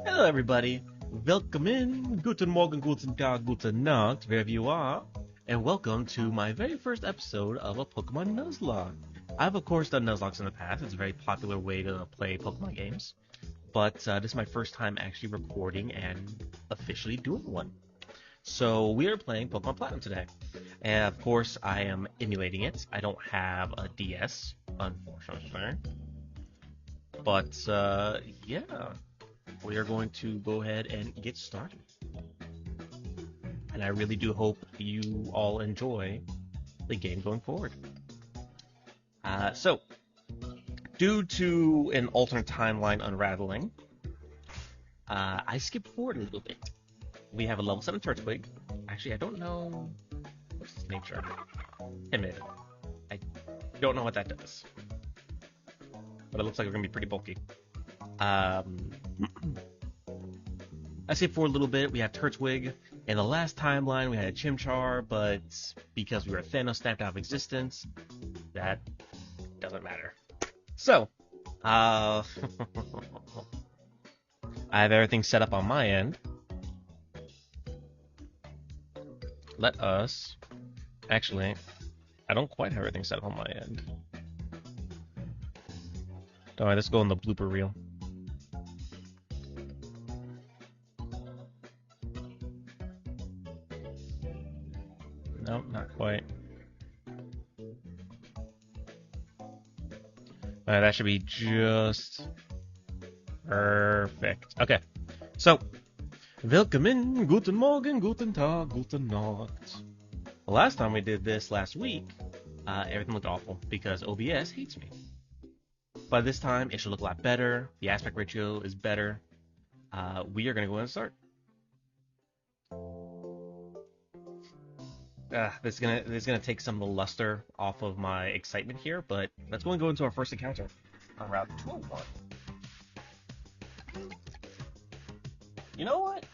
Hello, everybody. Welcome in. Guten Morgen, guten Tag, guten Nacht, wherever you are. And welcome to my very first episode of a Pokemon Nuzlocke. I've, of course, done Nuzlockes in the past. It's a very popular way to play Pokemon games. But this is my first time actually recording and officially doing one. So we are playing Pokemon Platinum today. And, of course, I am emulating it. I don't have a DS, unfortunately. But, yeah. We are going to go ahead and get started. And I really do hope you all enjoy the game going forward. So, due to an alternate timeline unraveling, I skipped forward a little bit. We have a level 7 Turtwig. Actually, I don't know what's his nature. Timid. I don't know what that does. But it looks like we're going to be pretty bulky. I skipped forward a little bit. We have Turtwig. In the last timeline, we had a Chimchar, but because we were Thanos snapped out of existence, that doesn't matter. So, I have everything set up on my end. Let us... Actually, I don't quite have everything set up on my end. Alright, let's go in the blooper reel. Nope, not quite. Alright, that should be just perfect. Okay, so Willkommen, guten Morgen, guten Tag, guten Nacht. The last time we did this last week, everything looked awful because OBS hates me. But this time, it should look a lot better. The aspect ratio is better. We are going to go ahead and start. This is gonna take some of the luster off of my excitement here, but let's go and go into our first encounter on Route 201. You know what?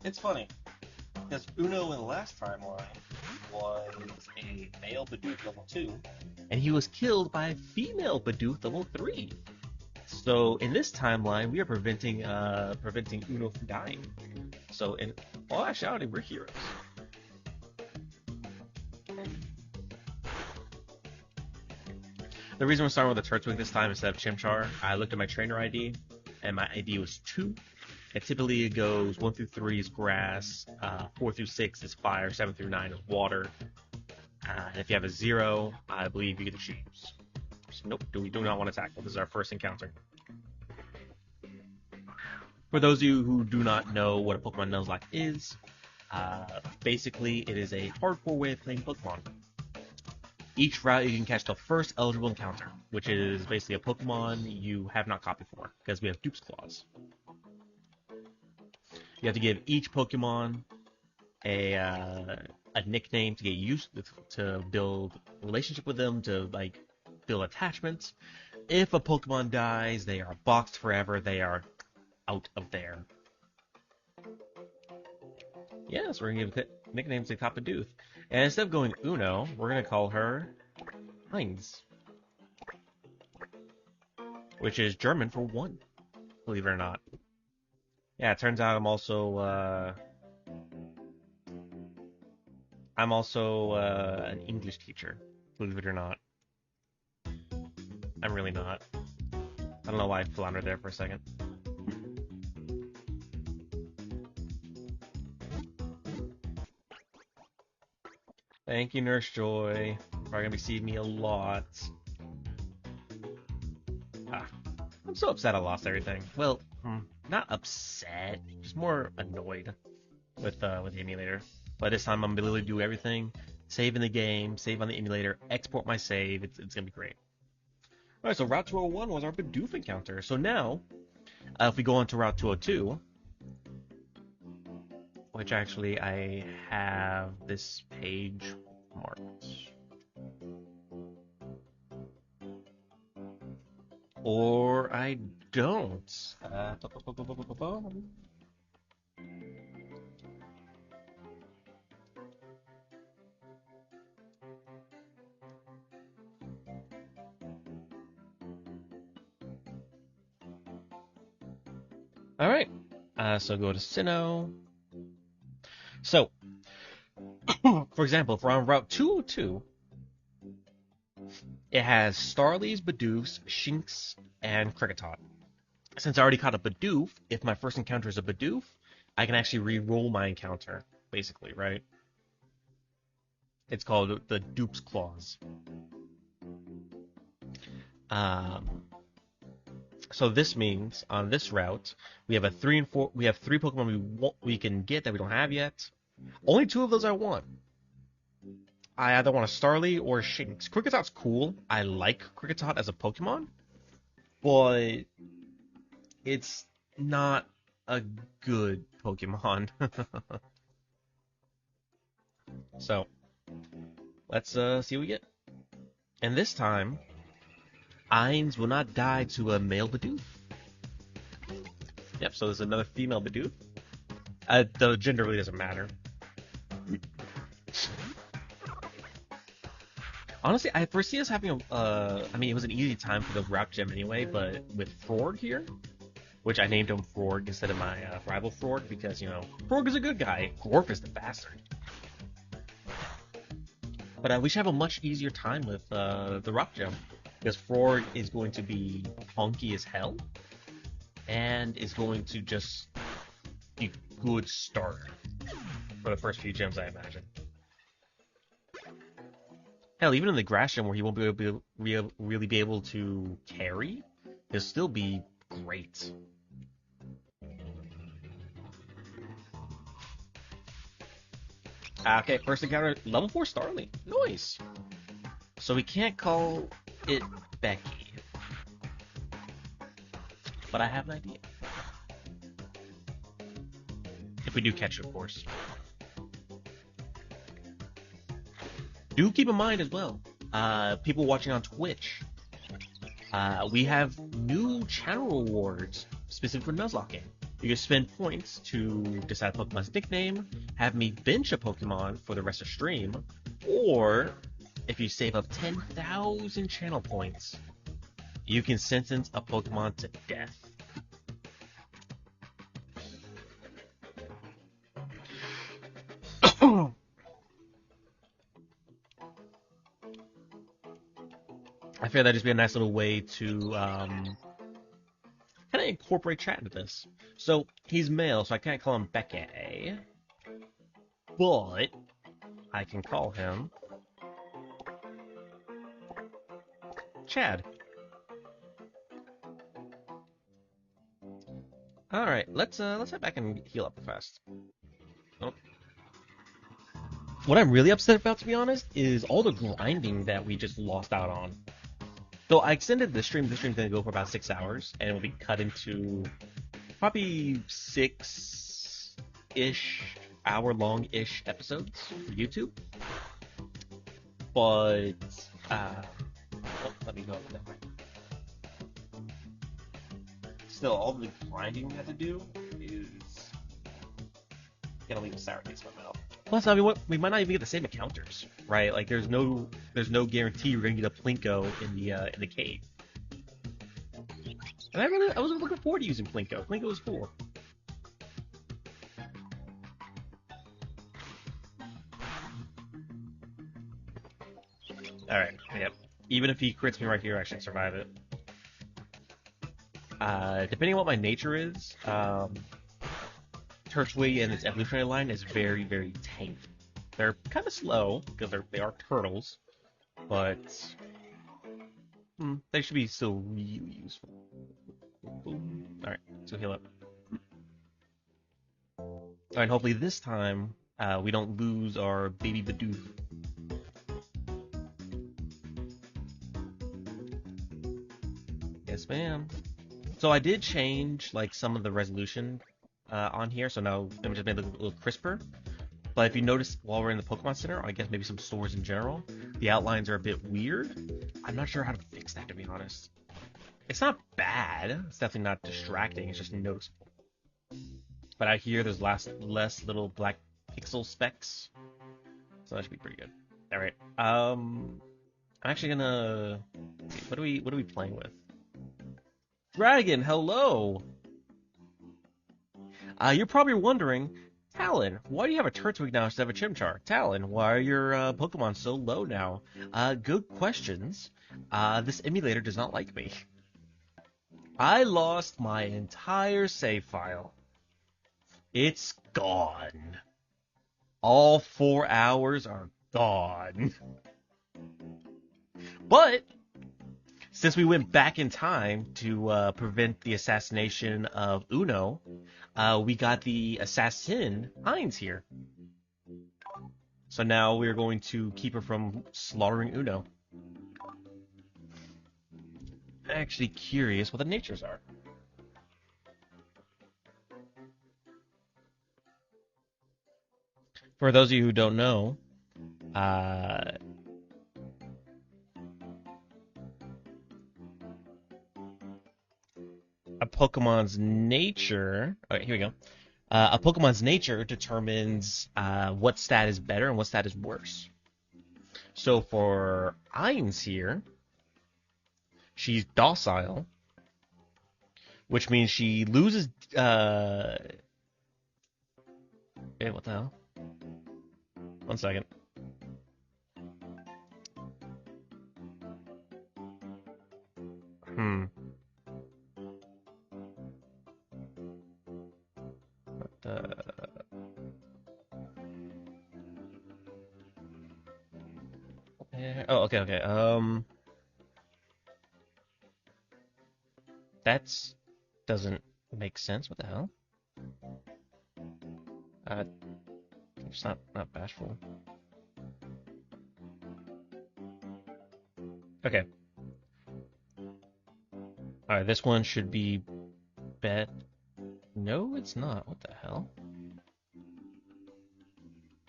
It's funny, because Uno in the last timeline was a male Bidoof level 2, and he was killed by a female Bidoof level 3. So in this timeline, we are preventing Uno from dying. So in all actuality, we're heroes. The reason we're starting with a Turtwig this time instead of Chimchar, I looked at my trainer ID, and my ID was 2. And typically it goes 1 through 3 is grass, 4 through 6 is fire, 7 through 9 is water. And if you have a 0, I believe you get to choose. So nope, we do not want to tackle. This is our first encounter. For those of you who do not know what a Pokemon Nuzlocke is, basically it is a hardcore way of playing Pokemon. Each route you can catch the first eligible encounter, which is basically a Pokemon you have not caught before, because we have Dupe's Claws. You have to give each Pokemon a nickname to get used to build a relationship with them, to like build attachments. If a Pokemon dies, they are boxed forever. They are out of there. Yes, we're gonna give nicknames to Kappa Dooth. And instead of going Uno, we're going to call her Heinz. Which is German for 1, believe it or not. Yeah, it turns out I'm also an English teacher, believe it or not. I'm really not. I don't know why I floundered there for a second. Thank you, Nurse Joy. You're probably gonna be seeing me a lot. I'm so upset I lost everything. Well, not upset, just more annoyed with the emulator. But this time I'm gonna literally do everything, save in the game, save on the emulator, export my save. It's gonna be great. All right, so Route 201 was our Bidoof encounter. So now, if we go on to Route 202. Which actually I have this page marked. Or I don't. All right. So go to Sinnoh. So, for example, if we're on Route 202, it has Starlies, Bidoofs, Shinx, and Kricketot. Since I already caught a Bidoof, if my first encounter is a Bidoof, I can actually re-roll my encounter, basically, right? It's called the Dupe's Clause. Um, so this means on this route we have three Pokemon we can get that we don't have yet. Only two of those I want. I either want a Starly or a Shinx. Cricketot's cool. I like Kricketot as a Pokemon, but it's not a good Pokemon. So let's see what we get. And this time, Ainz will not die to a male Bidoof. Yep, so there's another female Bidoof. The gender really doesn't matter. Honestly, I foresee us having I mean, it was an easy time for the route gem anyway, but with Frorg here, which I named him Frorg instead of my rival Frorg because, you know, Frorg is a good guy. Grorf is the bastard. But we should have a much easier time with the rock gem because Frorg is going to be funky as hell and is going to just be a good starter for the first few gems, I imagine. Hell, even in the grass gem where he won't be able to really be able to carry, he'll still be great. Okay, first encounter, level 4 Starly. Nice. So we can't call it Becky. But I have an idea. If we do catch it, of course. Do keep in mind as well, people watching on Twitch, we have new channel rewards specific for Nuzlocke. You can spend points to decide Pokemon's nickname, have me bench a Pokemon for the rest of stream, or if you save up 10,000 channel points, you can sentence a Pokemon to death. I feel that'd just be a nice little way to kind of incorporate chat into this. So he's male, so I can't call him Becky, but I can call him Chad. All right, let's head back and heal up fast. Oh. What I'm really upset about, to be honest, is all the grinding that we just lost out on. So I extended the stream. The stream's gonna go for about 6 hours, and it will be cut into probably 6-ish hour-long-ish episodes for YouTube. But let me go over that. Still, all the grinding we have to do is gonna leave a sour taste in my mouth. Plus, I mean, we might not even get the same encounters, right? Like, there's no guarantee we're gonna get a Plinko in the cave. And I was looking forward to using Plinko. Plinko was cool. All right, yep. Even if he crits me right here, I should survive it. Depending on what my nature is, Turtwig and its evolutionary line is very, very tanky. They're kind of slow because they are turtles, but they should be still really useful. Alright, so heal up. Alright, hopefully this time we don't lose our baby Bidoof. Yes, ma'am. So I did change like some of the resolution on here, so now it just made it a little crisper. But if you notice while we're in the Pokemon Center, or I guess maybe some stores in general, the outlines are a bit weird. I'm not sure how to fix that, to be honest. It's not bad. It's definitely not distracting. It's just noticeable. But I hear there's less little black pixel specks, so that should be pretty good. All right. I'm actually gonna. What are we playing with? Dragon, hello. You're probably wondering, Talon, why do you have a Turtwig now instead of a Chimchar? Talon, why are your Pokemon so low now? Good questions. This emulator does not like me. I lost my entire save file. It's gone. All 4 hours are gone. But since we went back in time to prevent the assassination of Uno, we got the assassin Heinz here. So now we're going to keep her from slaughtering Uno. Actually curious what the natures are. For those of you who don't know, a Pokemon's nature. All right, here we go. A Pokemon's nature determines what stat is better and what stat is worse. So for Ainz here, she's docile, which means she loses. Hey, what the hell? 1 second. What the? Oh, okay. That doesn't make sense. What the hell? It's not bashful. Okay. Alright, this one should be bet. No, it's not. What the hell?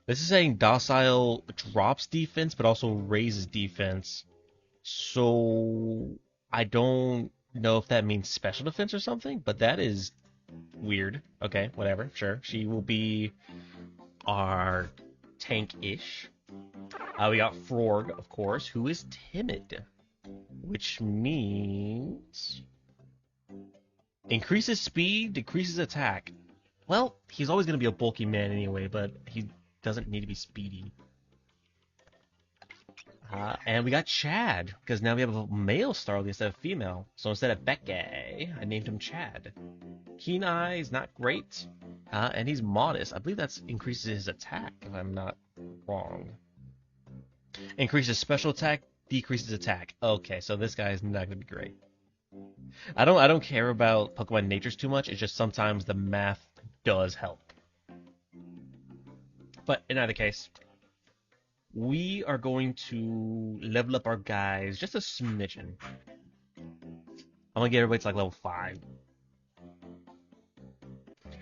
This is saying docile drops defense, but also raises defense. So I don't know if that means special defense or something, but that is weird. Okay, whatever. Sure. She will be our tank-ish. We got Frorg, of course, who is timid, which means increases speed, decreases attack. Well, he's always going to be a bulky man anyway, but he doesn't need to be speedy. And we got Chad, because now we have a male Starly instead of female. So instead of Becky, I named him Chad. Keen Eye is not great, and he's modest. I believe that increases his attack, if I'm not wrong. Increases special attack, decreases attack. Okay, so this guy is not going to be great. I don't care about Pokemon natures too much. It's just sometimes the math does help. But in either case, we are going to level up our guys just a smidgen. I'm gonna get everybody to like level 5.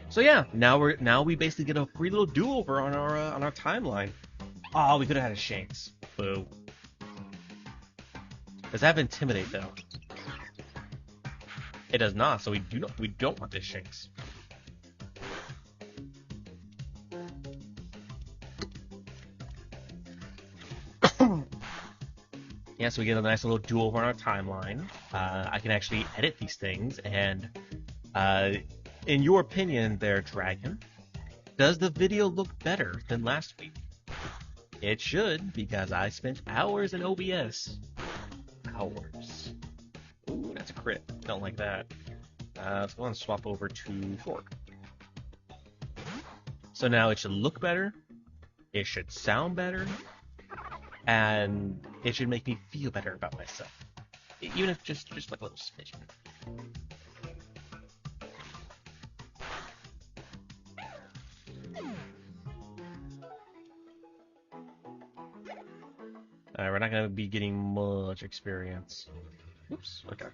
So yeah, now we basically get a free little do-over on our timeline. Oh, we could have had a Shanks. Boo. Does that have Intimidate though? It does not. So we don't want this Shanks. Yeah, so we get a nice little do-over on our timeline. I can actually edit these things, and in your opinion there, Dragon, does the video look better than last week? It should, because I spent hours in OBS. Hours. Ooh, that's a crit. Don't like that. Let's go and swap over to Frorg. So now it should look better, it should sound better, and it should make me feel better about myself. Even if just like a little smidgen. Alright, we're not going to be getting much experience. Oops, okay.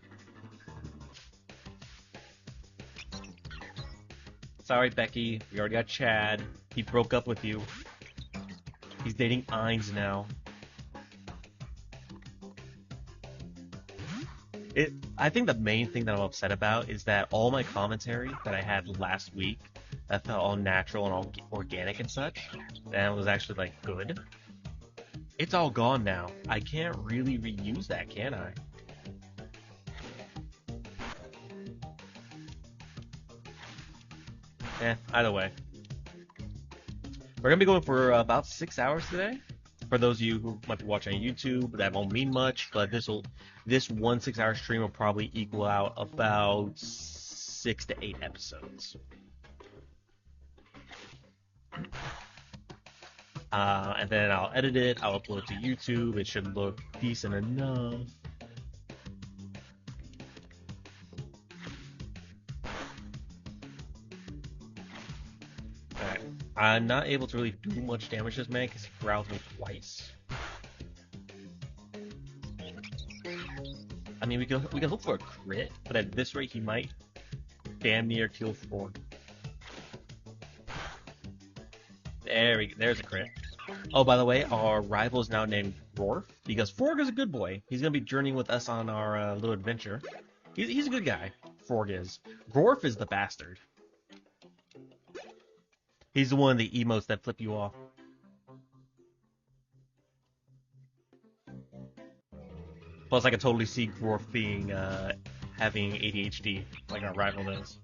Sorry, Becky. We already got Chad. He broke up with you. He's dating Ainz now. I think the main thing that I'm upset about is that all my commentary that I had last week that felt all natural and all organic and such, and was actually like good, it's all gone now. I can't really reuse that, can I? Either way. We're going to be going for about 6 hours today. For those of you who might be watching on YouTube, that won't mean much, but this 1 6-hour stream will probably equal out about 6 to 8 episodes. And then I'll edit it, I'll upload it to YouTube, it should look decent enough. Alright, I'm not able to really do much damage to this man because he growled me twice. I mean, we can hope for a crit, but at this rate he might damn near kill Frorg. There's a crit. Oh, by the way, our rival is now named Grorf, because Frorg is a good boy. He's going to be journeying with us on our little adventure. He's a good guy, Frorg is. Grorf is the bastard. He's the one of the emotes that flip you off. Plus, I can totally see Grorf being, having ADHD, like our rival does.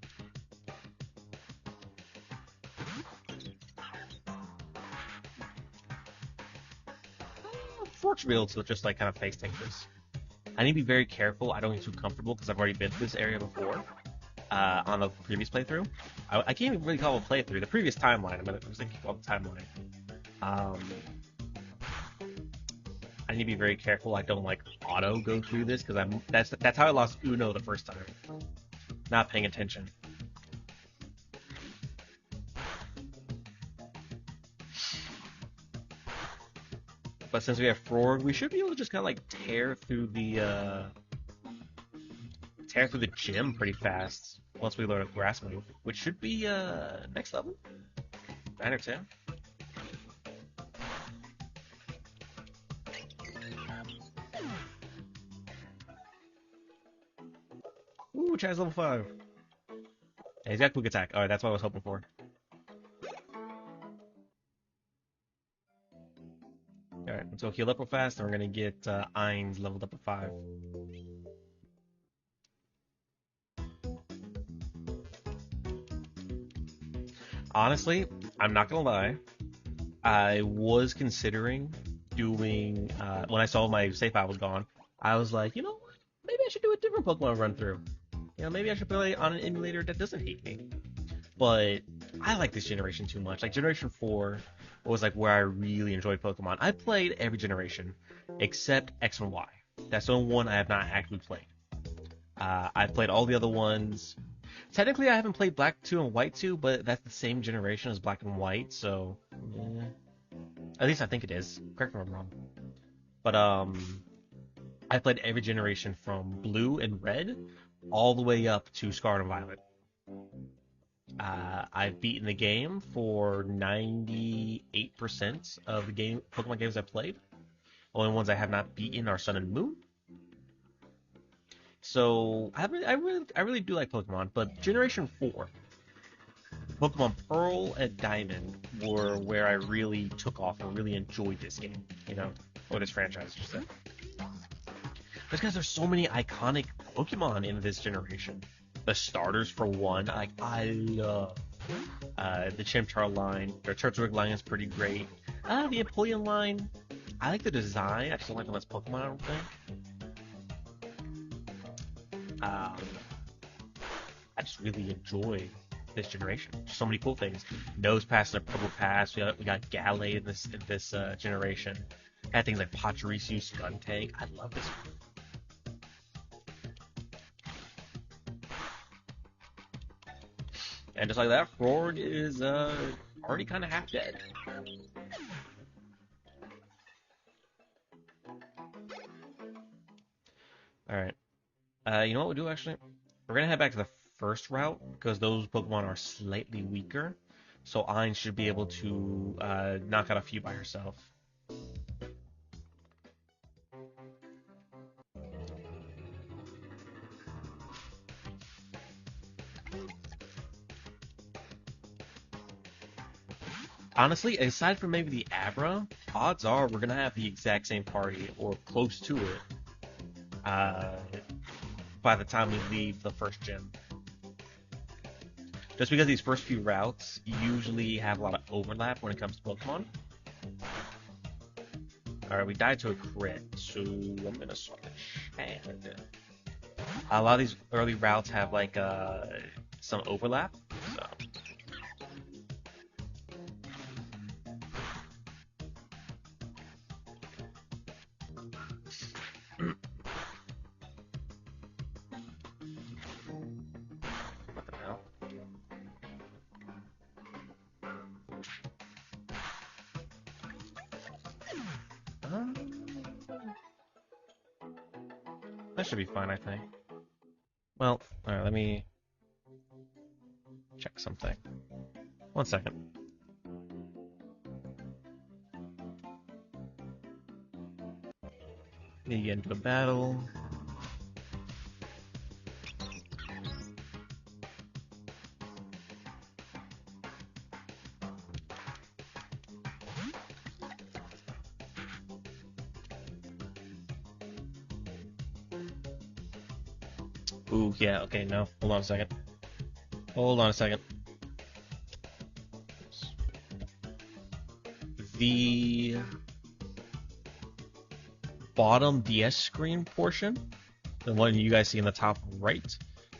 Frorg should be able to just, like, kind of face take this. I need to be very careful I don't get too comfortable, because I've already been to this area before, on the previous playthrough. I can't even really call it a playthrough, the previous timeline, I was thinking about the timeline. I need to be very careful I don't, like, auto go through this, because that's how I lost Uno the first time. Not paying attention. But since we have Frorg, we should be able to just kind of like tear through the gym pretty fast once we learn a grass move, which should be next level, 9 or 10. Ooh, Chad's level 5. Yeah, he's got quick attack. Alright, that's what I was hoping for. Alright, so heal up real fast, and we're gonna get Ainz leveled up at 5. Honestly, I'm not gonna lie, I was considering doing, when I saw my save file was gone, I was like, you know what, maybe I should do a different Pokemon run through. You know, maybe I should play on an emulator that doesn't hate me. But I like this generation too much. Like, Generation 4 was like where I really enjoyed Pokemon. I played every generation except X and Y. That's the only one I have not actually played. I've played all the other ones. Technically, I haven't played Black 2 and White 2, but that's the same generation as Black and White, so yeah. At least I think it is. Correct me if I'm wrong. But I played every generation from Blue and Red all the way up to Scarlet and Violet. I've beaten the game for 98% of the Pokemon games I've played. Only ones I have not beaten are Sun and Moon. So I really do like Pokemon, but Generation 4, Pokemon Pearl and Diamond were where I really took off and really enjoyed this game, you know, or this franchise, I should say. Just because there's so many iconic Pokemon in this generation. The starters, for one, like, I love the Chimchar line. Their Turtwig line is pretty great. The Empoleon line, I like the design. I just don't like them as Pokemon, I don't think. I just really enjoy this generation. So many cool things. Nose Pass and a Purple Pass. We got Gallade in this generation. Had things like Pachirisu, Skuntank. I love this one. And just like that, Frorg is already kind of half dead. Alright. You know what we'll do, actually? We're going to head back to the first route, because those Pokemon are slightly weaker. So Ainz should be able to knock out a few by herself. Honestly, aside from maybe the Abra, odds are we're going to have the exact same party, or close to it, by the time we leave the first gym. Just because these first few routes usually have a lot of overlap when it comes to Pokemon. Alright, we died to a crit, so I'm gonna swap it. A lot of these early routes have like some overlap, so. What the hell? That should be fine, I think. Well, alright, let me check something. 1 second. Need to get into a battle. Ooh, yeah, okay, no. Hold on a second. Hold on a second. The bottom DS screen portion, the one you guys see in the top right,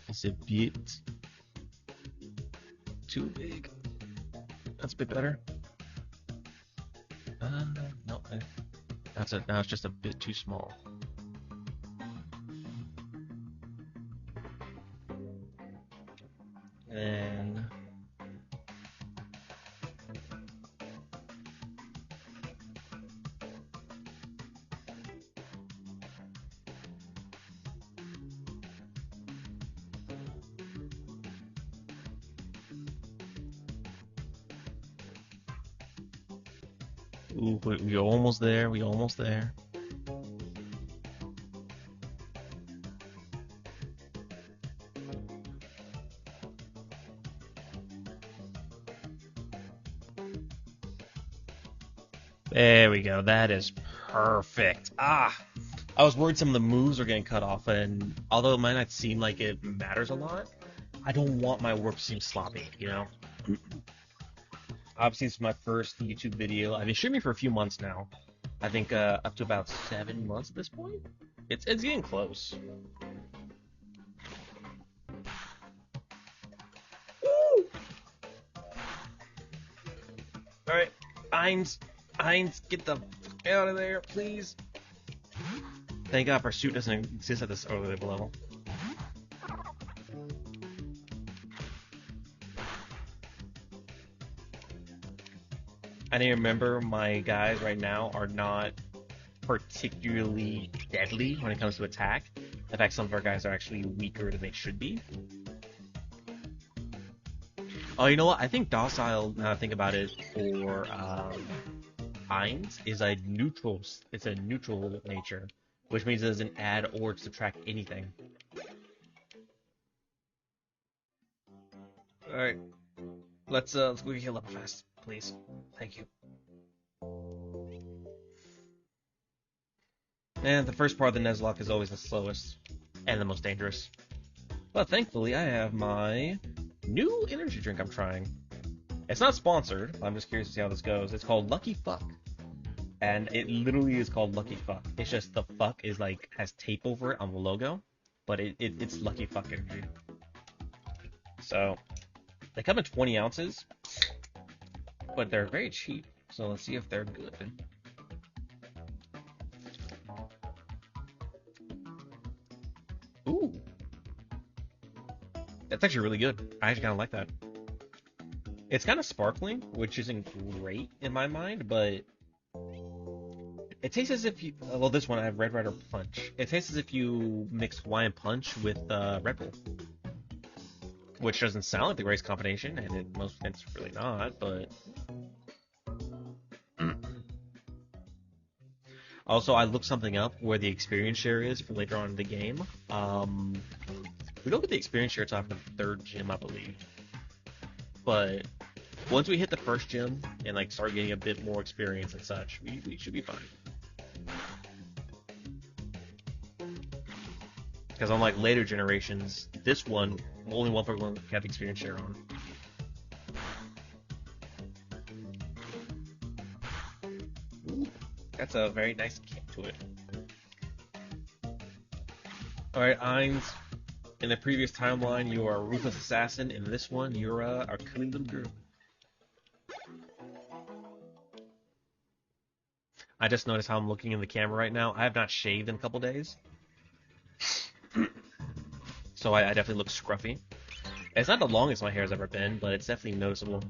is a bit too big. That's a bit better. No, now it's just a bit too small. And ooh, we're almost there. We're almost there. There we go. That is perfect. Ah, I was worried some of the moves are getting cut off, and although it might not seem like it matters a lot, I don't want my work to seem sloppy, you know? Obviously, it's my first YouTube video. I've been streaming for a few months now. I think up to about 7 months at this point. It's getting close. Woo! Alright, Ainz, get the fuck out of there, please. Thank God Pursuit doesn't exist at this early level. I need to remember my guys right now are not particularly deadly when it comes to attack. In fact, some of our guys are actually weaker than they should be. Oh, you know what? I think Docile, now I think about it, for Ainz is a neutral. It's a neutral nature, which means it doesn't add or subtract anything. All right, let's go heal up fast, please. Thank you. And the first part of the Nuzlocke is always the slowest and the most dangerous. But thankfully, I have my new energy drink I'm trying. It's not sponsored. I'm just curious to see how this goes. It's called Lucky Fuck. And it literally is called Lucky Fuck. It's just the fuck is like has tape over it on the logo. But it's Lucky Fuck energy. So, they come in 20 ounces. But they're very cheap. So let's see if they're good. Ooh. That's actually really good. I actually kind of like that. It's kind of sparkling, which isn't great in my mind, but it tastes as if you... Well, this one I have Red Rider Punch. It tastes as if you mix Hawaiian Punch with Red Bull. Which doesn't sound like the greatest combination, and it's really not, but... Also, I looked something up where the experience share is for later on in the game. We don't get the experience share until after the 3rd gym, I believe. But once we hit the 1st gym and like start getting a bit more experience and such, we should be fine. Because unlike later generations, this one only one Pokemon have experience share on. That's a very nice kick to it. Alright, Ainz. In the previous timeline, you are a ruthless assassin. In this one, you're a killing them girl. I just noticed how I'm looking in the camera right now. I have not shaved in a couple days. So I definitely look scruffy. It's not the longest my hair has ever been, but it's definitely noticeable.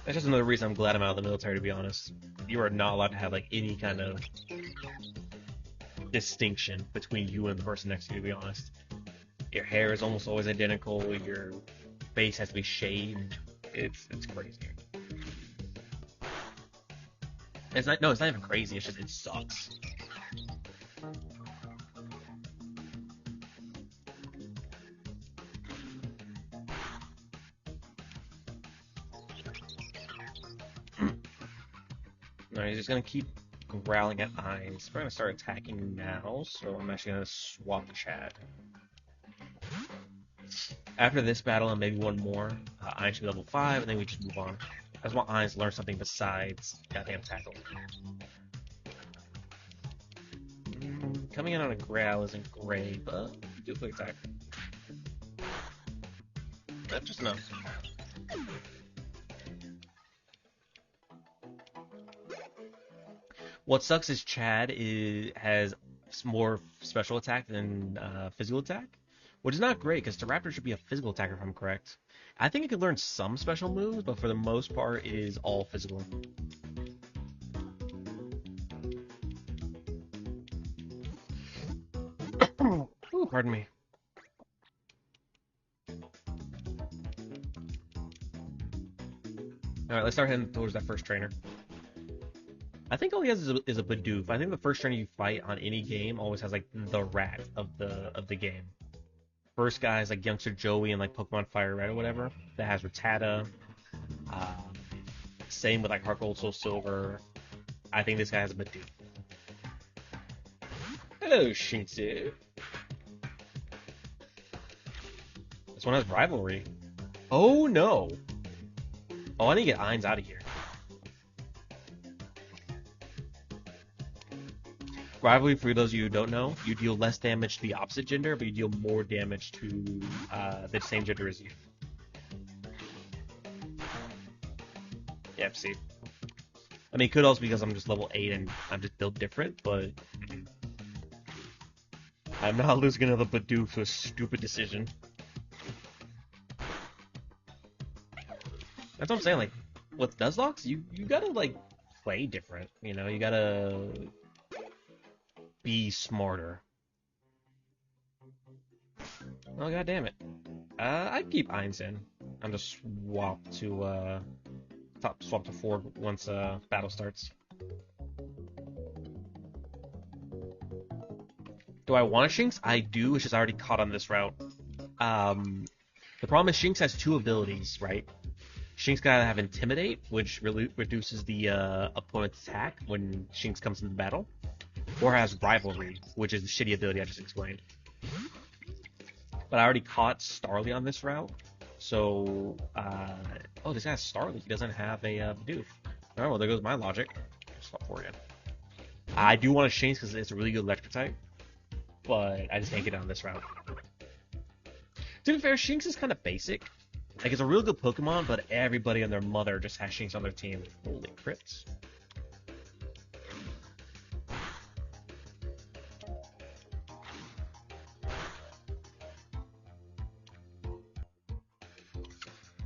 That's just another reason I'm glad I'm out of the military, to be honest. You are not allowed to have like any kind of distinction between you and the person next to you, to be honest. Your hair is almost always identical, your face has to be shaved. It's crazy. It's not even crazy, it's just it sucks. Alright, he's just gonna keep growling at Ainz. We're gonna start attacking now, so I'm actually gonna swap the chat. After this battle and maybe one more, Ainz should be level 5, and then we just move on. I just want Ainz to learn something besides goddamn tackle. Coming in on a growl isn't great, but do a quick attack. That's just enough. What sucks is Chad has more special attack than physical attack, which is not great because the Raptor should be a physical attacker if I'm correct. I think it could learn some special moves, but for the most part, it is all physical. Ooh, pardon me. Alright, let's start heading towards that first trainer. I think all he has is a Bidoof. I think the first trainer you fight on any game always has like the rat of the game. First guy is like youngster Joey and like Pokemon Fire Red or whatever. That has Rattata. Same with like Heart Gold, Soul Silver. I think this guy has a Bidoof. Hello, Shinsu. This one has Rivalry. Oh no! Oh, I need to get Ainz out of here. Rivalry, for those of you who don't know, you deal less damage to the opposite gender, but you deal more damage to the same gender as you. Yep, see. I mean, it could also be because I'm just level 8 and I'm just built different, but I'm not losing another Bidoof to a stupid decision. That's what I'm saying, like, with Nuzlocke, you gotta, like, play different, you know? You gotta be smarter. Oh, god damn it. I'd keep Ainz in. I'm just swap to Frorg once battle starts. Do I want a Shinx? I do, it's just I already caught on this route. The problem is Shinx has two abilities, right? Shinx gotta have Intimidate, which really reduces the opponent's attack when Shinx comes into battle. Or has Rivalry, which is the shitty ability I just explained. But I already caught Starly on this route, so oh, this guy's Starly. He doesn't have a Bidoof. Oh, well, there goes my logic. Stop for you. I do want a Shinx because it's a really good Electric type, but I just can't get on this route. To be fair, Shinx is kind of basic. Like, it's a real good Pokemon, but everybody and their mother just has Shinx on their team. Holy crits.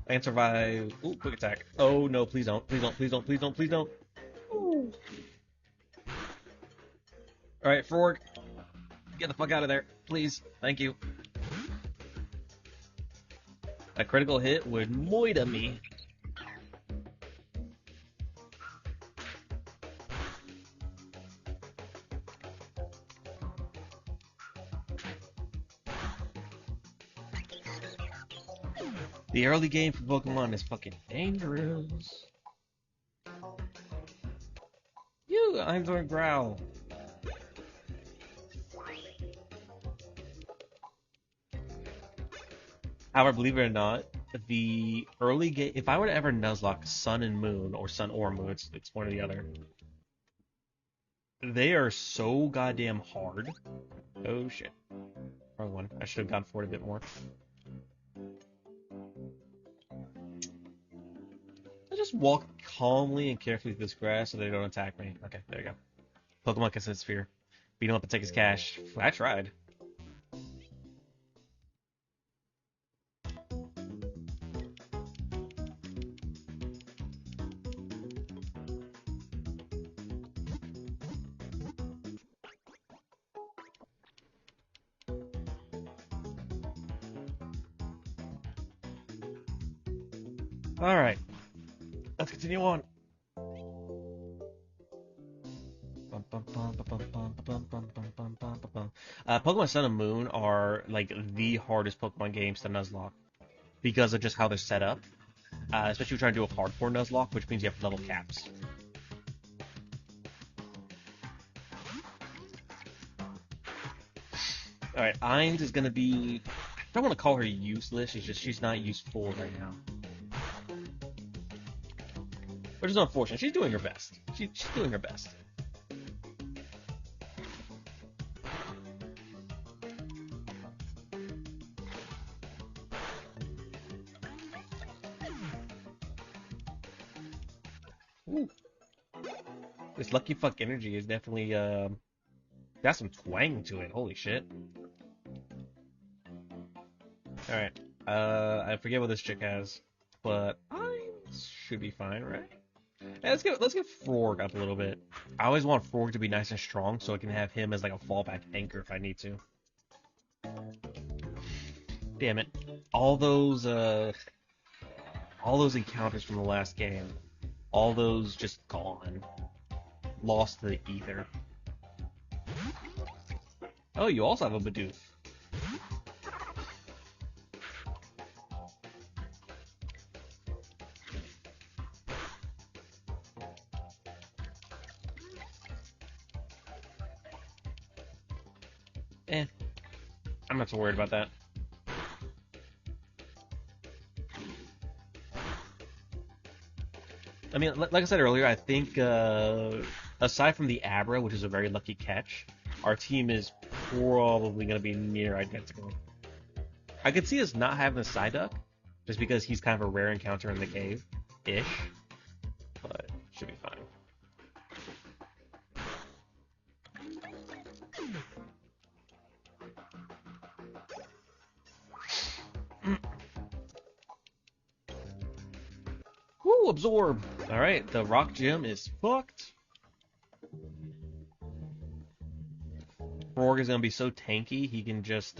I can survive. Ooh, quick attack. Oh no, please don't. Please don't, please don't, please don't, please don't. Ooh. Alright, Frorg. Get the fuck out of there. Please. Thank you. A critical hit would moida me. The early game for Pokemon is fucking dangerous. I'm gonna growl. However, believe it or not, the early game. If I were to ever Nuzlocke Sun and Moon, or Sun or Moon, it's one or the other. They are so goddamn hard. Oh shit. Wrong one. I should have gone for it a bit more. I just walk calmly and carefully through this grass so they don't attack me. Okay, there you go. Pokemon can sense fear. Beat him up and take his cash. I tried. Alright, let's continue on. Pokemon Sun and Moon are like the hardest Pokemon games to Nuzlocke because of just how they're set up. Especially if you're trying to do a hardcore Nuzlocke, which means you have level caps. Alright, Ainz is gonna be... I don't want to call her useless, she's not useful right now. Which is unfortunate. She's doing her best. She's doing her best. Ooh. This Lucky Fuck energy is definitely, got some twang to it. Holy shit. Alright. I forget what this chick has, but I should be fine, right? Hey, let's get Frorg up a little bit. I always want Frorg to be nice and strong so I can have him as like a fallback anchor if I need to. Damn it. All those encounters from the last game, all those just gone. Lost to the ether. Oh, you also have a Bidoof. I'm not so worried about that. I mean, like I said earlier, I think aside from the Abra, which is a very lucky catch, our team is probably going to be near identical. I could see us not having a Psyduck, just because he's kind of a rare encounter in the cave-ish, but should be fine. Whoo, absorb! Alright, the rock gym is fucked. Frorg is gonna be so tanky, he can just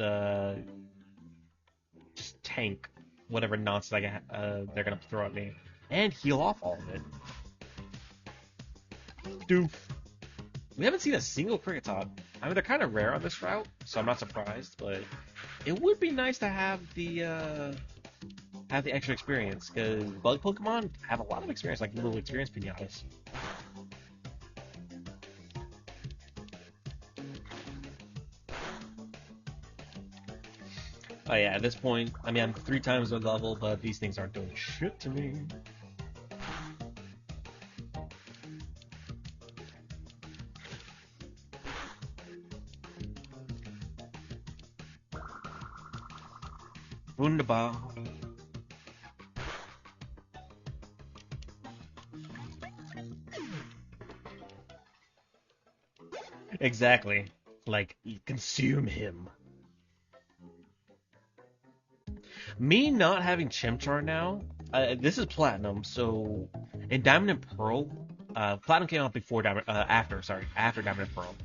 tank whatever nonsense they're gonna throw at me. And heal off all of it. Doof. We haven't seen a single Cricketop. I mean, they're kind of rare on this route, so I'm not surprised, but it would be nice to have the extra experience, because bug Pokemon have a lot of experience, like little experience pinatas. Oh yeah, at this point, I mean, I'm 3 times the level, but these things aren't doing shit to me. Wunderbar. Exactly. Like, consume him. Me not having Chimchar now, this is Platinum, so in Diamond and Pearl, Platinum came out before Diamond, after Diamond and Pearl.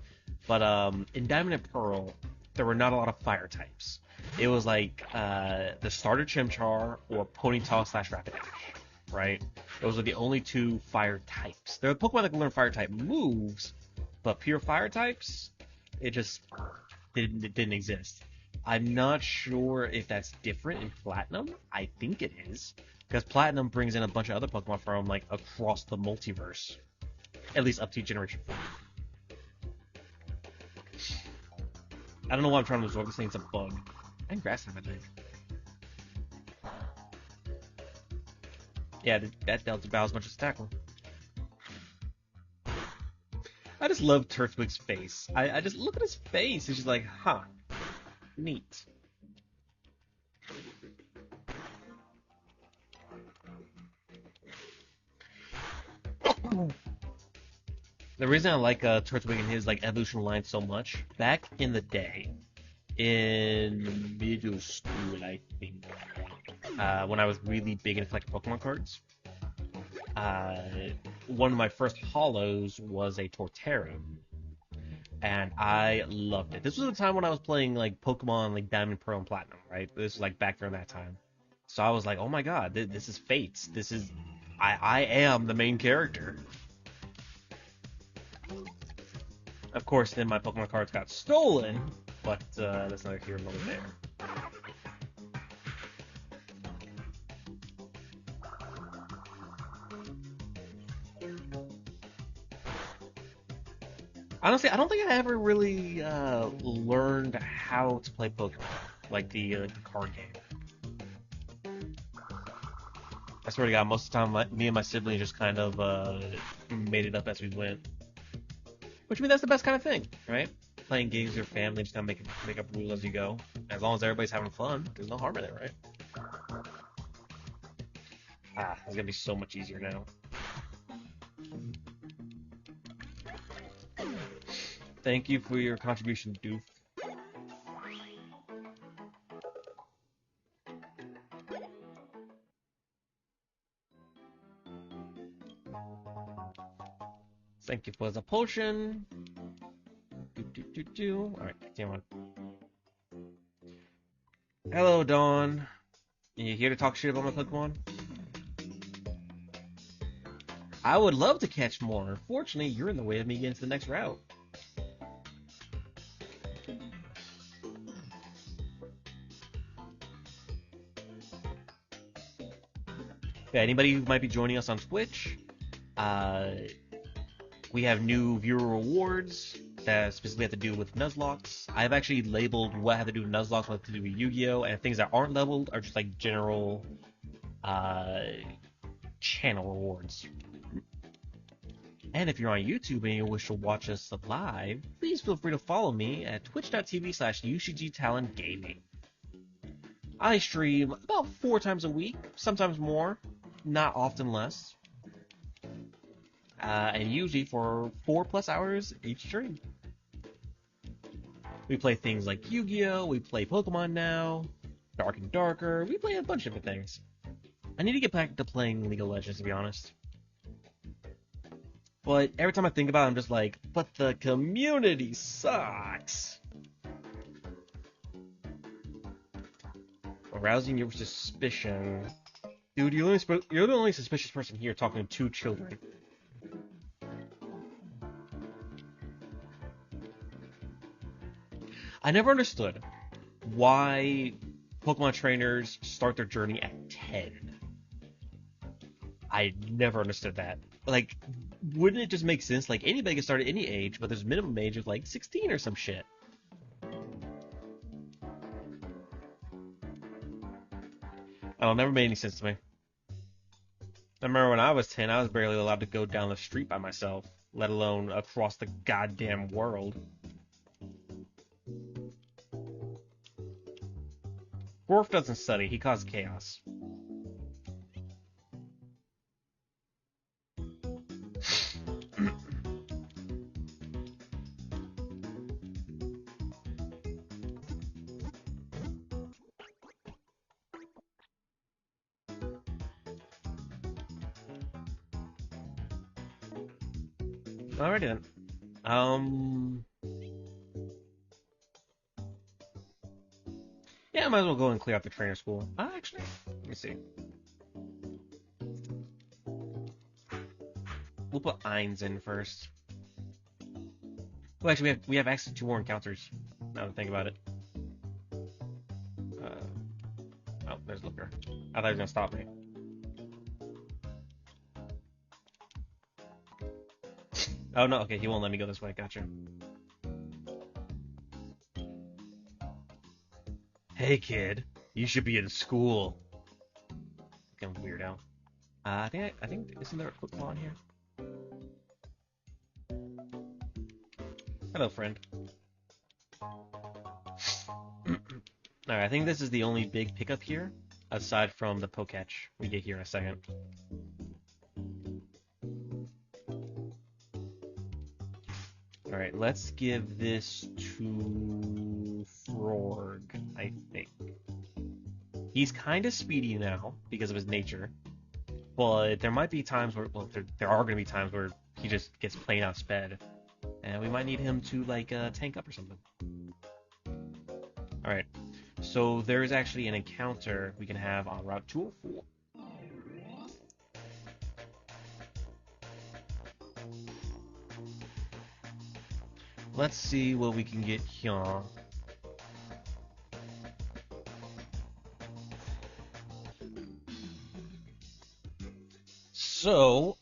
But in Diamond and Pearl, there were not a lot of fire types. It was like the starter Chimchar or Ponyta / Rapidash, right? Those are the only 2 fire types. There are Pokemon that can learn fire type moves, but pure fire types, it just didn't exist. I'm not sure if that's different in Platinum. I think it is, because Platinum brings in a bunch of other Pokemon from like across the multiverse, at least up to Generation 4. I don't know why I'm trying to absorb this thing. It's a bug. And grass type, I think. Yeah, that dealt about as much as tackle. I just love Turtwig's face. I just look at his face. It's just like, huh, neat. The reason I like Turtwig and his like evolution line so much, back in the day, in middle school, I think, when I was really big into collecting Pokemon cards, uh, one of my first holos was a Torterra, and I loved it. This was the time when I was playing like Pokemon like Diamond, Pearl, and Platinum, right? This was like back during that time. So I was like, oh my god, this is Fates. This is, I am the main character. Of course, then my Pokemon cards got stolen, but that's neither here nor there. Honestly, I don't think I ever really learned how to play Pokemon, like the card game. I swear to God, most of the time, me and my siblings just kind of made it up as we went. Which, I mean, that's the best kind of thing, right? Playing games with your family, just kind of make up rules as you go. As long as everybody's having fun, there's no harm in it, right? Ah, it's gonna be so much easier now. Thank you for your contribution, Doof. Thank you for the potion. Alright, continue on. Hello, Dawn. You here to talk shit about my Pokemon? I would love to catch more. Unfortunately, you're in the way of me getting to the next route. Yeah, anybody who might be joining us on Twitch, we have new viewer rewards that specifically have to do with Nuzlocks. I've actually labeled what have to do with Nuzlocks, what have to do with Yu-Gi-Oh, and things that aren't labeled are just like general channel rewards. And if you're on YouTube and you wish to watch us live, please feel free to follow me at twitch.tv/UCGTalentGaming. I stream about 4 times a week, sometimes more, not often less. And usually for 4+ hours each stream. We play things like Yu-Gi-Oh, we play Pokemon now, Dark and Darker, we play a bunch of different things. I need to get back to playing League of Legends, to be honest. But every time I think about it, I'm just like, but the community sucks. Arousing your suspicion. Dude, you're the only suspicious person here talking to 2 children. I never understood why Pokemon trainers start their journey at 10. I never understood that. Like, wouldn't it just make sense? Like, anybody can start at any age, but there's a minimum age of like 16 or some shit. Oh, it never made any sense to me. I remember when I was 10, I was barely allowed to go down the street by myself, let alone across the goddamn world. Grorf doesn't study, he causes chaos. Alrighty then. Yeah, I might as well go and clear out the trainer school. Actually, let me see. We'll put Ainz in first. Well, actually, we have access to 2 more encounters. Now that I think about it. Oh, there's Looker. I thought he was gonna stop me. Oh no, okay, he won't let me go this way. Gotcha. Hey kid, you should be in school. Fucking weirdo. I think isn't there a quick claw in here? Hello, friend. Alright, I think this is the only big pickup here, aside from the Poketch we get here in a second. Alright, let's give this to Frorg, I think. He's kind of speedy now, because of his nature. But there might be times where, well, there are going to be times where he just gets plain out sped. And we might need him to, like, tank up or something. Alright, so there's actually an encounter we can have on Route 204. Let's see what we can get here. So,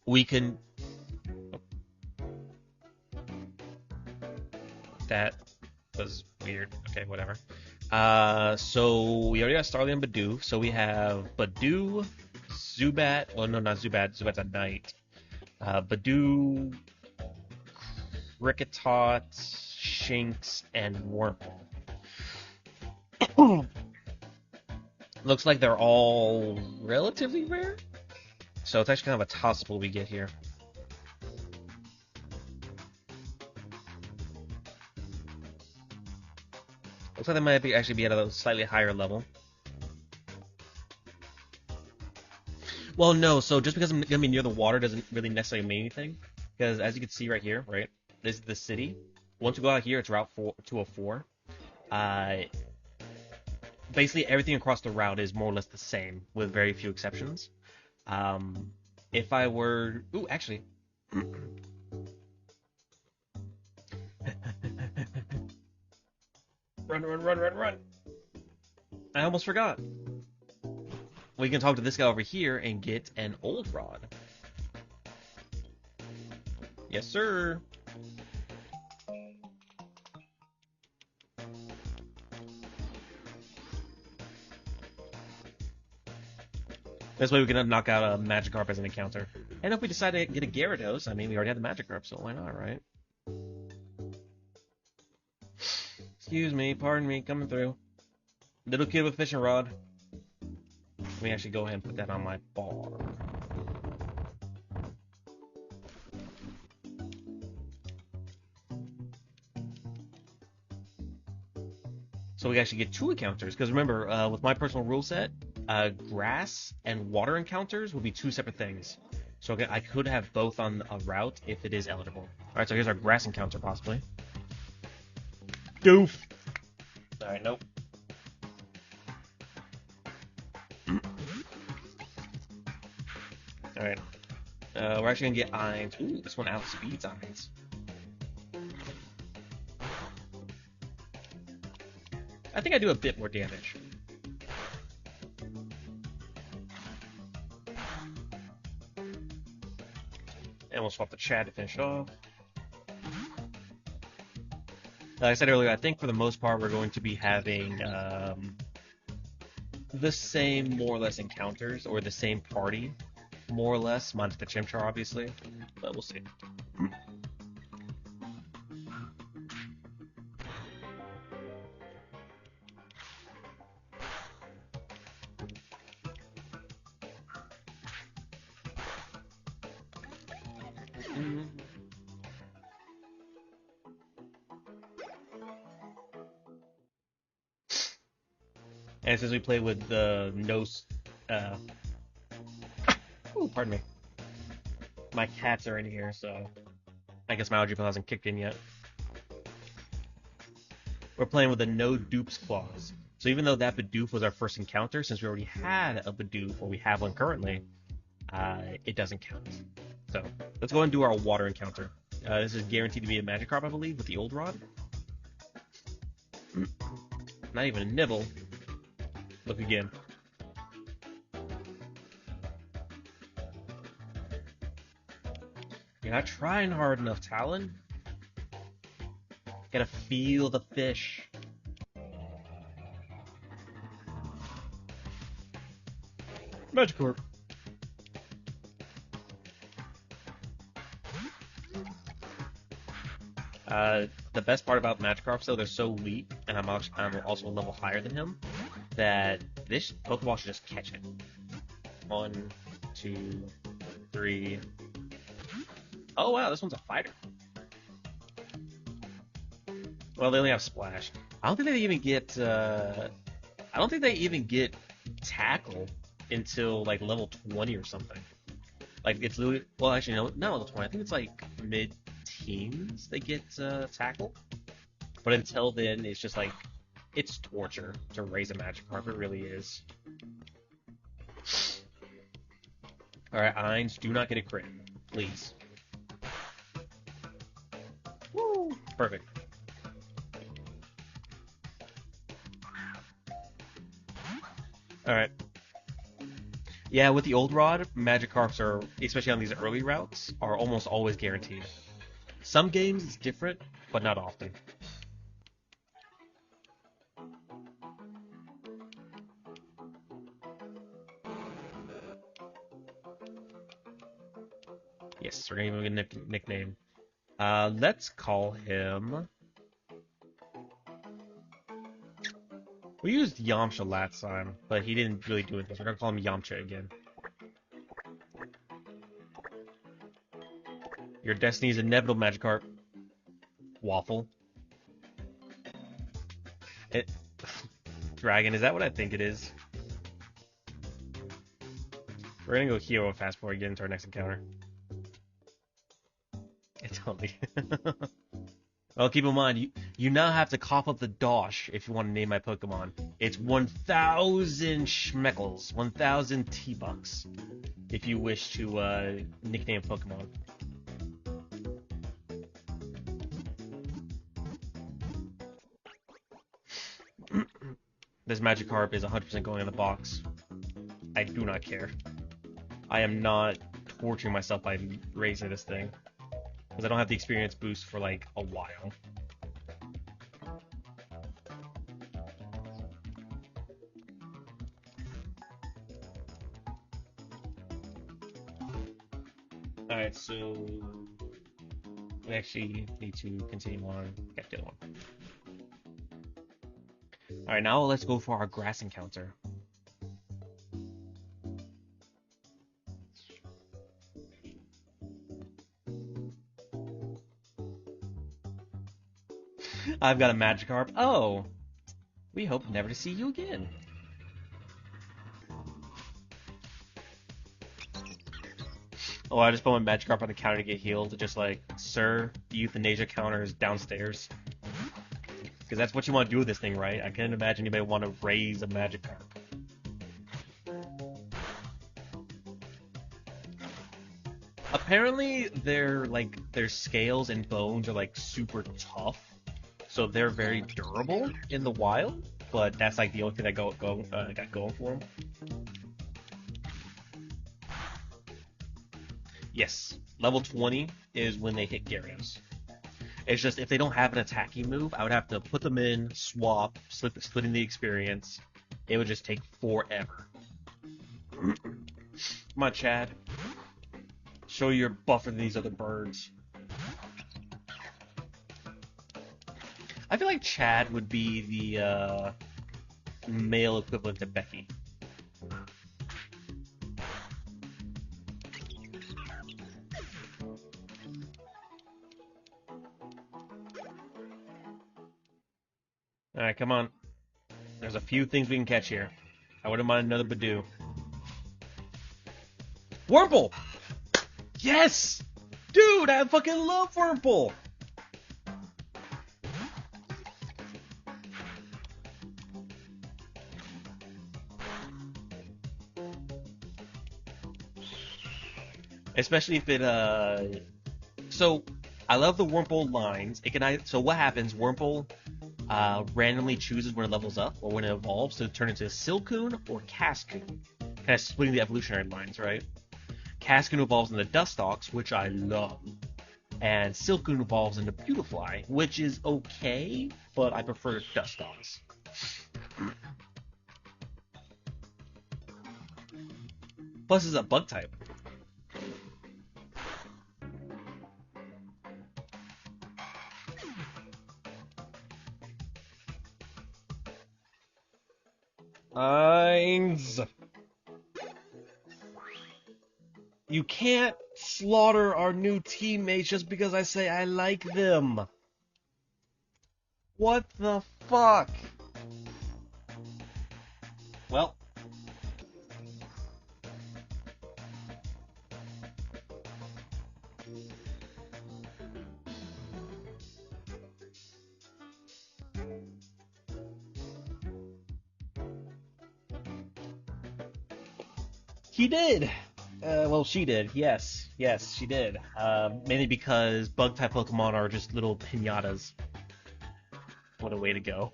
we can... That was weird. Okay, whatever. So we already got Starly and Badoo. So we have Badoo, Zubat. Oh, no, not Zubat. Zubat's at night. Badoo, Kricketot, Shinx, and Wurmple. Looks like they're all relatively rare. So it's actually kind of a toss-up what we get here. Looks like they might actually be at a slightly higher level. Well, no, so just because I'm going to be near the water doesn't really necessarily mean anything. Because as you can see right here, right, this is the city. Once we go out here, it's Route 204. Basically, everything across the route is more or less the same, with very few exceptions. If I were... Ooh, actually... Run, run, run, run, run! I almost forgot. We can talk to this guy over here and get an old rod. Yes, sir. This way we can knock out a Magikarp as an encounter. And if we decide to get a Gyarados, I mean, we already have the Magikarp, so why not, right? Excuse me, pardon me, coming through. Little kid with fishing rod. Let me actually go ahead and put that on my bar. So we actually get two encounters, because remember, with my personal rule set, grass and water encounters will be two separate things. So I could have both on a route if it is eligible. Alright, so here's our grass encounter, possibly. Doof! Alright, nope. Alright. We're actually gonna get Ainz. Ooh, this one outspeeds Ainz. I think I do a bit more damage. And we'll swap the Chad to finish off. Like I said earlier, I think for the most part we're going to be having the same, more or less, encounters, or the same party, more or less, minus the Chimchar, obviously, but we'll see. And since we play with the ooh, pardon me. My cats are in here, so I guess my allergy pill hasn't kicked in yet. We're playing with the no dupes clause. So even though that Bidoof was our first encounter, since we already had a Bidoof, or we have one currently, it doesn't count. So let's go ahead and do our water encounter. This is guaranteed to be a Magikarp, I believe, with the old rod. Not even a nibble. Look again. You're not trying hard enough, Talon. Gotta feel the fish. Magikarp. The best part about Magikarp, though, they're so weak, and I'm also a level higher than him, that this Pokeball should just catch it. 1, 2, 3. Oh wow, this one's a fighter. Well, they only have Splash. I don't think they even get. I don't think they even get Tackle until like level 20 or something. Like it's literally. Well, actually, no, not level 20. I think it's like mid-teens they get Tackle. But until then, it's just like it's torture to raise a Magikarp. It really is. All right, Ainz, do not get a crit, please. Woo! Perfect. Alright. Yeah, with the old rod, Magikarps are, especially on these early routes, are almost always guaranteed. Some games it's different, but not often. Yes, we're gonna give him a nickname. Let's call him... We used Yamcha last time, but he didn't really do anything. So we're gonna call him Yamcha again. Your destiny is inevitable, Magikarp. Waffle. Dragon, is that what I think it is? We're gonna go Hero fast before we get into our next encounter. It's only. Well, keep in mind, you now have to cough up the dosh if you want to name my Pokemon. It's 1,000 schmeckles, 1,000 T-bucks, if you wish to nickname a Pokemon. This Magikarp is 100% going in the box. I do not care. I am not torturing myself by raising this thing. Because I don't have the experience boost for like a while. Alright, so we actually need to continue on. Get the other one. Alright, now let's go for our grass encounter. I've got a Magikarp. Oh! We hope never to see you again. Oh, I just put my Magikarp on the counter to get healed. Just like, sir, the euthanasia counter is downstairs. Because that's what you want to do with this thing, right? I can't imagine anybody want to raise a Magikarp. Apparently, their scales and bones are like super tough. So they're very durable in the wild, but that's like the only thing that got going for them. Yes, level 20 is when they hit Gyarados. It's just if they don't have an attacking move, I would have to put them in, swap, splitting the experience. It would just take forever. Come on, Chad. Show you're buffer than these other birds. I feel like Chad would be the male equivalent to Becky. Alright, come on. There's a few things we can catch here. I wouldn't mind another Badoo. Wurmple! Yes! Dude, I fucking love Wurmple! Especially if it, So, I love the Wurmple lines. So what happens, Wurmple randomly chooses when it levels up, or when it evolves, to turn into Silcoon or Cascoon. Kind of splitting the evolutionary lines, right? Cascoon evolves into Dustox, which I love. And Silcoon evolves into Beautifly, which is okay, but I prefer Dustox. Plus, it's a bug type. Eins. You can't slaughter our new teammates just because I say I like them. What the fuck? Well. He did. Well, she did. Yes, she did. Mainly because bug type Pokemon are just little pinatas. What a way to go.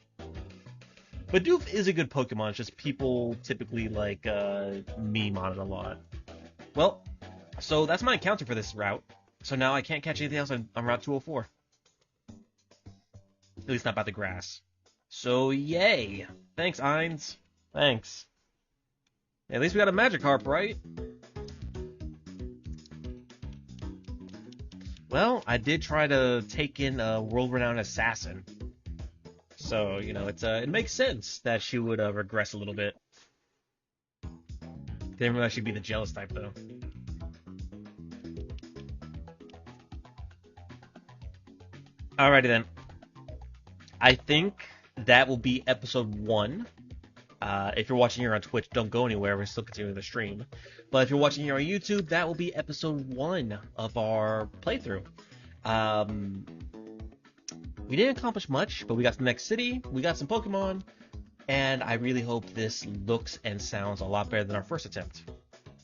But Doof is a good Pokemon. It's just people typically like meme on it a lot. Well, so that's my encounter for this route. So now I can't catch anything else on Route 204. At least not by the grass. So yay! Thanks, Eins. Thanks. At least we got a Magikarp, right? Well, I did try to take in a world-renowned assassin. So, you know, it makes sense that she would regress a little bit. Didn't realize she'd be the jealous type, though. Alrighty then. I think that will be episode 1. If you're watching here on Twitch, don't go anywhere. We're still continuing the stream. But if you're watching here on YouTube, that will be episode 1 of our playthrough. We didn't accomplish much, but we got to the next city, we got some Pokemon, and I really hope this looks and sounds a lot better than our first attempt.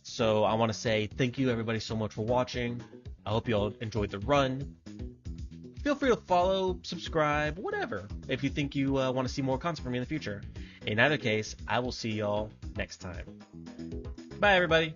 So I want to say thank you everybody so much for watching. I hope you all enjoyed the run. Feel free to follow, subscribe, whatever, if you think you want to see more content from me in the future. In either case, I will see y'all next time. Bye, everybody.